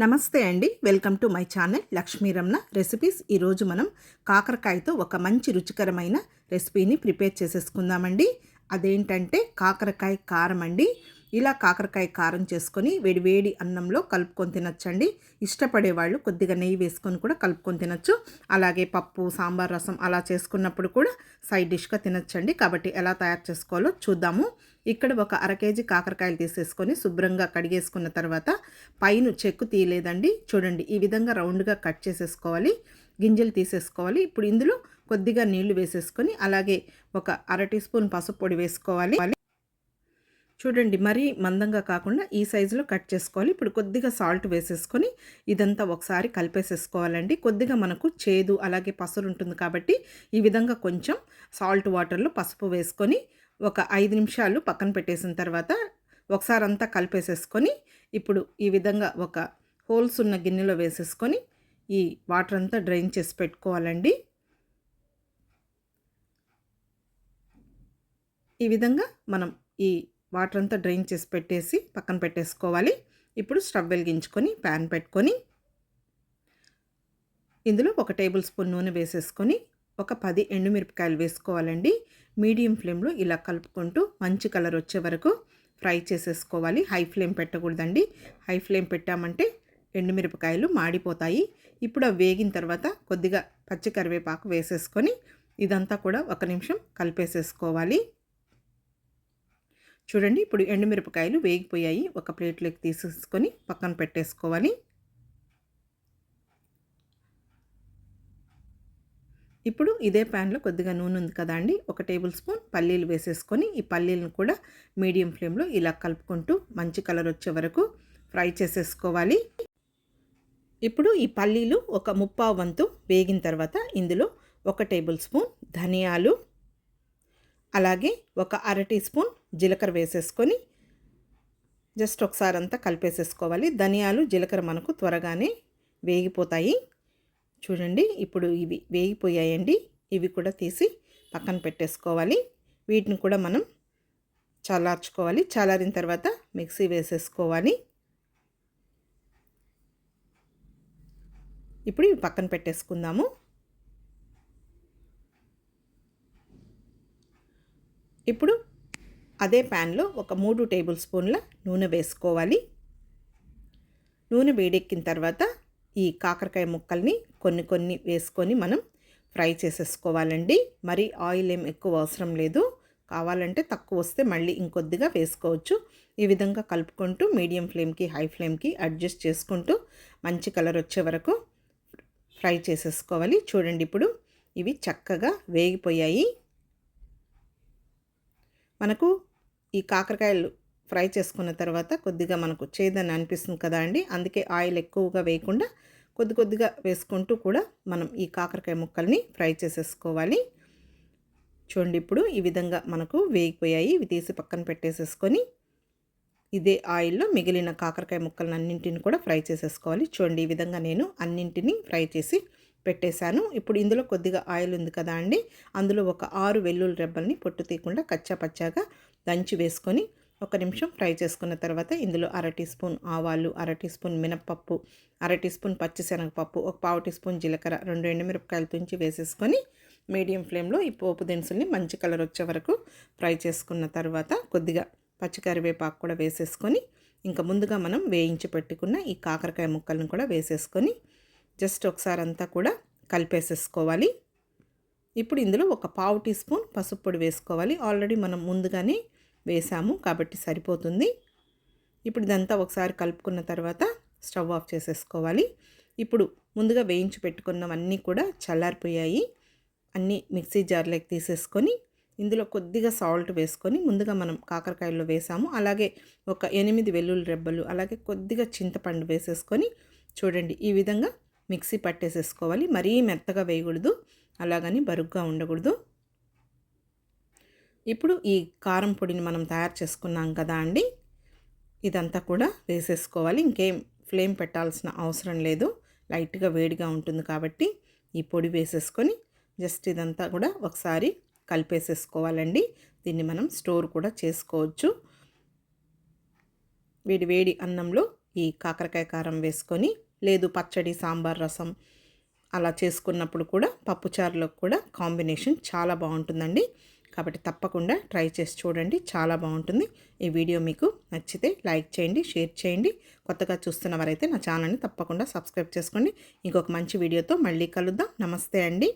నమస్తే అండి. Welcome to my channel Lakshmi Ramana recipes. ఈరోజు మనం కాకరకాయతో ఒక మంచి రుచికరమైన రెసిపీని ప్రిపేర్ చేసేసుకుందామండి. అదేంటంటే కాకరకాయ కారం అండి. ఇలా కాకరకాయ కారం చేసుకొని వేడి అన్నంలో కలుపుకొని తినచ్చండి. ఇష్టపడే వాళ్ళు కొద్దిగా నెయ్యి వేసుకొని కూడా కలుపుకొని తినచ్చు. అలాగే పప్పు, సాంబార్, రసం అలా చేసుకున్నప్పుడు కూడా సైడ్ డిష్గా తినచ్చండి. కాబట్టి ఎలా తయారు చేసుకోవాలో చూద్దాము. ఇక్కడ ఒక అర కేజీ కాకరకాయలు తీసేసుకొని శుభ్రంగా కడిగేసుకున్న తర్వాత పైన చెక్కు తీయలేదండి. చూడండి, ఈ విధంగా రౌండ్గా కట్ చేసేసుకోవాలి. గింజలు తీసేసుకోవాలి. ఇప్పుడు ఇందులో కొద్దిగా నీళ్లు వేసేసుకొని అలాగే ఒక అర టీ స్పూన్ పసుపు పొడి వేసుకోవాలి. చూడండి, మరీ మందంగా కాకుండా ఈ సైజులో కట్ చేసుకోవాలి. ఇప్పుడు కొద్దిగా సాల్ట్ వేసేసుకొని ఇదంతా ఒకసారి కలిపేసేసుకోవాలండి. కొద్దిగా మనకు చేదు అలాగే పసురు ఉంటుంది కాబట్టి ఈ విధంగా కొంచెం సాల్ట్ వాటర్లో పసుపు వేసుకొని ఒక 5 నిమిషాలు పక్కన పెట్టేసిన తర్వాత ఒకసారి అంతా కలిపేసేసుకొని ఇప్పుడు ఈ విధంగా ఒక హోల్స్ ఉన్న గిన్నెలో వేసేసుకొని ఈ వాటర్ అంతా డ్రైన్ చేసి పెట్టుకోవాలండి. ఈ విధంగా మనం ఈ వాటర్ అంతా డ్రైన్ చేసి పెట్టేసి పక్కన పెట్టేసుకోవాలి. ఇప్పుడు స్టవ్ వెలిగించుకొని ప్యాన్ పెట్టుకొని ఇందులో ఒక టేబుల్ స్పూన్ నూనె వేసేసుకొని ఒక 10 ఎండుమిరపకాయలు వేసుకోవాలండి. మీడియం ఫ్లేమ్లో ఇలా కలుపుకుంటూ మంచి కలర్ వచ్చే వరకు ఫ్రై చేసేసుకోవాలి. హై ఫ్లేమ్ పెట్టకూడదండి. హై ఫ్లేమ్ పెట్టామంటే ఎండుమిరపకాయలు మాడిపోతాయి. ఇప్పుడు అవి వేగిన తర్వాత కొద్దిగా పచ్చి కరివేపాకు వేసేసుకొని ఇదంతా కూడా 1 నిమిషం కలిపేసేసుకోవాలి. చూడండి, ఇప్పుడు ఎండుమిరపకాయలు వేగిపోయాయి. ఒక ప్లేట్లోకి తీసేసుకొని పక్కన పెట్టేసుకోవాలి. ఇప్పుడు ఇదే ప్యాన్లో కొద్దిగా నూనె ఉంది కదా అండి, ఒక టేబుల్ స్పూన్ పల్లీలు వేసేసుకొని ఈ పల్లీలను కూడా మీడియం ఫ్లేమ్లో ఇలా కలుపుకుంటూ మంచి కలర్ వచ్చే వరకు ఫ్రై చేసేసుకోవాలి. ఇప్పుడు ఈ పల్లీలు ఒక ముప్పావు వంతు వేగిన తర్వాత ఇందులో ఒక టేబుల్ స్పూన్ ధనియాలు అలాగే ఒక అర టీ స్పూన్ జీలకర్ర వేసేసుకొని జస్ట్ ఒకసారి అంతా కలిపేసేసుకోవాలి. ధనియాలు జీలకర్ర మనకు త్వరగానే వేగిపోతాయి. చూడండి, ఇప్పుడు ఇవి వేగిపోయాయండి. ఇవి కూడా తీసి పక్కన పెట్టేసుకోవాలి. వీటిని కూడా మనం చల్లార్చుకోవాలి. చల్లారిన తర్వాత మిక్సీ వేసేసుకోవాలి. ఇప్పుడు ఇవి పక్కన పెట్టేసుకుందాము. ఇప్పుడు అదే ప్యాన్లో ఒక 3 టేబుల్ స్పూన్ల నూనె వేసుకోవాలి. నూనె వేడెక్కిన తర్వాత ఈ కాకరకాయ ముక్కల్ని కొన్ని వేసుకొని మనం ఫ్రై చేసేసుకోవాలండి. మరి ఆయిల్ ఏం ఎక్కువ అవసరం లేదు. కావాలంటే తక్కువ వస్తే మళ్ళీ ఇంకొద్దిగా వేసుకోవచ్చు. ఈ విధంగా కలుపుకుంటూ మీడియం ఫ్లేమ్కి హై ఫ్లేమ్కి అడ్జస్ట్ చేసుకుంటూ మంచి కలర్ వచ్చే వరకు ఫ్రై చేసేసుకోవాలి. చూడండి, ఇప్పుడు ఇవి చక్కగా వేగిపోయాయి. మనకు ఈ కాకరకాయలు ఫ్రై చేసుకున్న తర్వాత కొద్దిగా మనకు చేదని అనిపిస్తుంది కదా అండి. అందుకే ఆయిల్ ఎక్కువగా వేయకుండా కొద్దిగా వేసుకుంటూ కూడా మనం ఈ కాకరకాయ ముక్కల్ని ఫ్రై చేసేసుకోవాలి. చూడండి, ఇప్పుడు ఈ విధంగా మనకు వేగిపోయాయి. ఇవి తీసి పక్కన పెట్టేసేసుకొని ఇదే ఆయిల్లో మిగిలిన కాకరకాయ ముక్కలను అన్నింటిని కూడా ఫ్రై చేసేసుకోవాలి. చూడండి, ఈ విధంగా నేను అన్నింటినీ ఫ్రై చేసి పెట్టేశాను. ఇప్పుడు ఇందులో కొద్దిగా ఆయిల్ ఉంది కదా అండి, అందులో ఒక 6 వెల్లుల్లి రెబ్బల్ని పొట్టు తీయకుండా కచ్చా పచ్చాగా దంచి వేసుకొని 1 నిమిషం ఫ్రై చేసుకున్న తర్వాత ఇందులో అర టీ స్పూన్ ఆవాలు, అర టీ స్పూన్ మినప్పప్పు, అర టీ స్పూన్ పచ్చిశనగపప్పు, ఒక పావు టీ స్పూన్ జీలకర్ర, 2 ఎండుమిరపకాయలు తుంచి వేసేసుకొని మీడియం ఫ్లేమ్లో ఈ పోపు దినుసుల్ని మంచి కలర్ వచ్చే వరకు ఫ్రై చేసుకున్న తర్వాత కొద్దిగా పచ్చి కరివేపాకు కూడా వేసేసుకొని ఇంకా ముందుగా మనం వేయించి పెట్టుకున్న ఈ కాకరకాయ ముక్కలను కూడా వేసేసుకొని జస్ట్ ఒకసారి అంతా కూడా కలిపేసేసుకోవాలి. ఇప్పుడు ఇందులో ఒక పావు టీ స్పూన్ పసుపు పొడి వేసుకోవాలి. ఆల్రెడీ మనం ముందుగానే వేసాము కాబట్టి సరిపోతుంది. ఇప్పుడు ఇదంతా ఒకసారి కలుపుకున్న తర్వాత స్టవ్ ఆఫ్ చేసేసుకోవాలి. ఇప్పుడు ముందుగా వేయించి పెట్టుకున్నవన్నీ కూడా చల్లారిపోయాయి. అన్నీ మిక్సీ జార్లోకి తీసేసుకొని ఇందులో కొద్దిగా సాల్ట్ వేసుకొని ముందుగా మనం కాకరకాయల్లో వేసాము. అలాగే ఒక 8 వెల్లుల్లి రెబ్బలు అలాగే కొద్దిగా చింతపండు వేసేసుకొని చూడండి, ఈ విధంగా మిక్సీ పట్టేసేసుకోవాలి. మరీ మెత్తగా వేయకూడదు, అలాగని బరుగ్గా ఉండకూడదు. ఇప్పుడు ఈ కారం పొడిని మనం తయారు చేసుకున్నాం కదా అండి, ఇదంతా కూడా వేసేసుకోవాలి. ఇంకేం ఫ్లేమ్ పెట్టాల్సిన అవసరం లేదు. లైట్గా వేడిగా ఉంటుంది కాబట్టి ఈ పొడి వేసేసుకొని జస్ట్ ఇదంతా కూడా ఒకసారి కలిపేసేసుకోవాలండి. దీన్ని మనం స్టోర్ కూడా చేసుకోవచ్చు. వేడి అన్నంలో ఈ కాకరకాయ కారం వేసుకొని, లేదు పచ్చడి, సాంబార్, రసం అలా చేసుకున్నప్పుడు కూడా పప్పుచారులోకి కూడా కాంబినేషన్ చాలా బాగుంటుందండి. కాబట్టి తప్పకుండా ట్రై చేసి చూడండి, చాలా బాగుంటుంది. ఈ వీడియో మీకు నచ్చితే లైక్ చేయండి, షేర్ చేయండి. కొత్తగా చూస్తున్న వారైతే నా ఛానల్ని తప్పకుండా సబ్స్క్రైబ్ చేసుకోండి. ఇంకొక మంచి వీడియోతో మళ్ళీ కలుద్దాం. నమస్తే అండి.